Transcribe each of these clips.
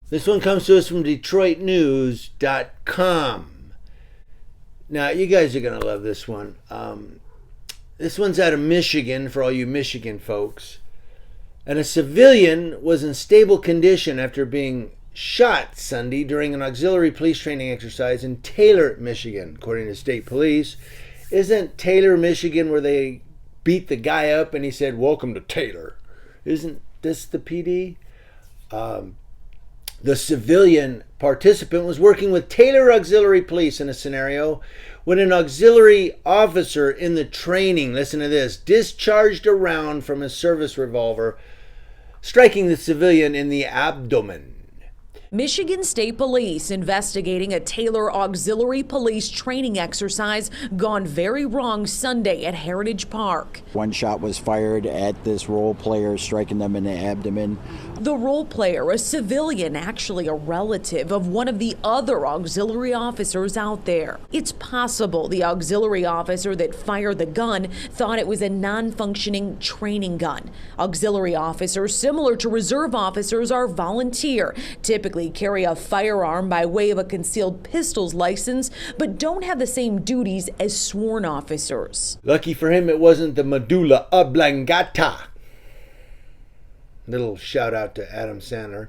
This one comes to us from DetroitNews.com. Now, you guys are going to love this one. This one's out of Michigan for all you Michigan folks. And a civilian was in stable condition after being shot Sunday during an auxiliary police training exercise in Taylor, Michigan, according to state police. Isn't Taylor, Michigan, where they beat the guy up and he said, "Welcome to Taylor"? Isn't this the PD? The civilian participant was working with Taylor Auxiliary Police in a scenario when an auxiliary officer in the training, listen to this, discharged a round from his service revolver, striking the civilian in the abdomen. Michigan State Police investigating a Taylor Auxiliary Police training exercise gone very wrong Sunday at Heritage Park. One shot was fired at this role player, striking them in the abdomen. The role player, a civilian, actually a relative of one of the other auxiliary officers out there. It's possible the auxiliary officer that fired the gun thought it was a non-functioning training gun. Auxiliary officers, similar to reserve officers, are volunteer, typically carry a firearm by way of a concealed pistols license, but don't have the same duties as sworn officers. Lucky for him, it wasn't the medulla oblongata. Little shout out to Adam Sandler.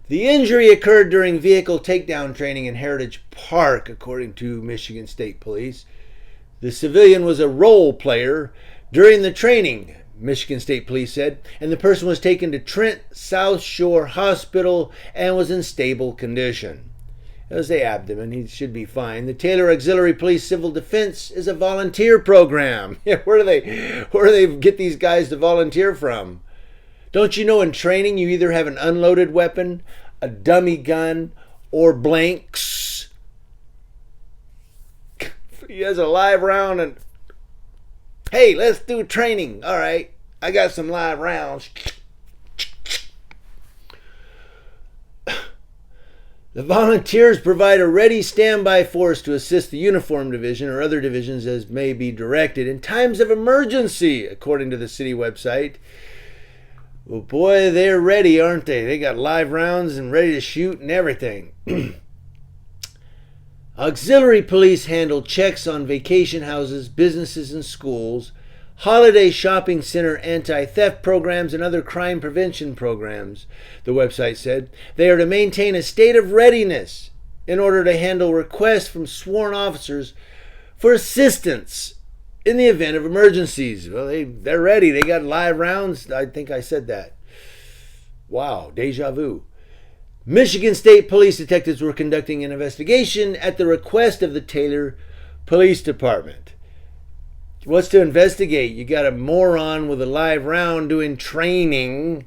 The injury occurred during vehicle takedown training in Heritage Park, according to Michigan State Police. The civilian was a role player during the training, Michigan State Police said, and the person was taken to Trent South Shore Hospital and was in stable condition. It was the abdomen. He should be fine. The Taylor Auxiliary Police Civil Defense is a volunteer program. Where do they get these guys to volunteer from? Don't you know in training you either have an unloaded weapon, a dummy gun, or blanks? He has a live round and, hey, let's do training. All right, I got some live rounds. The volunteers provide a ready standby force to assist the uniform division or other divisions as may be directed in times of emergency, according to the city website. Well, boy, they're ready, aren't they? They got live rounds and ready to shoot and everything. Auxiliary police handle checks on vacation houses, businesses and schools, holiday shopping center anti-theft programs, and other crime prevention programs, the website said. They are to maintain a state of readiness in order to handle requests from sworn officers for assistance in the event of emergencies. Well, they're ready. They got live rounds. I think I said that. Wow, deja vu. Michigan State Police detectives were conducting an investigation at the request of the Taylor Police Department. What's to investigate? You got a moron with a live round doing training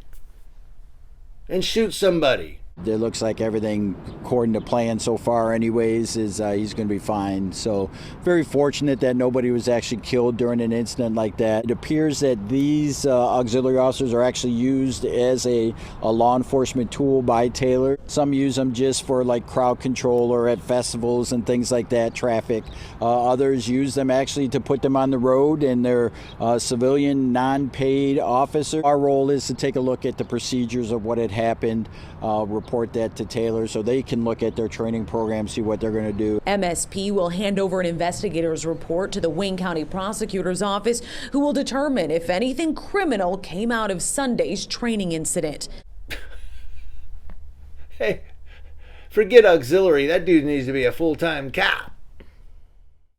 and shoot somebody. It looks like everything, according to plan so far anyways, is he's going to be fine. So very fortunate that nobody was actually killed during an incident like that. It appears that these auxiliary officers are actually used as a law enforcement tool by Taylor. Some use them just for like crowd control or at festivals and things like that, traffic. Others use them actually to put them on the road, and they're civilian non-paid officer. Our role is to take a look at the procedures of what had happened, report that to Taylor so they can look at their training program, see what they're going to do. MSP will hand over an investigator's report to the Wayne County Prosecutor's Office, who will determine if anything criminal came out of Sunday's training incident. Hey, forget auxiliary. That dude needs to be a full-time cop.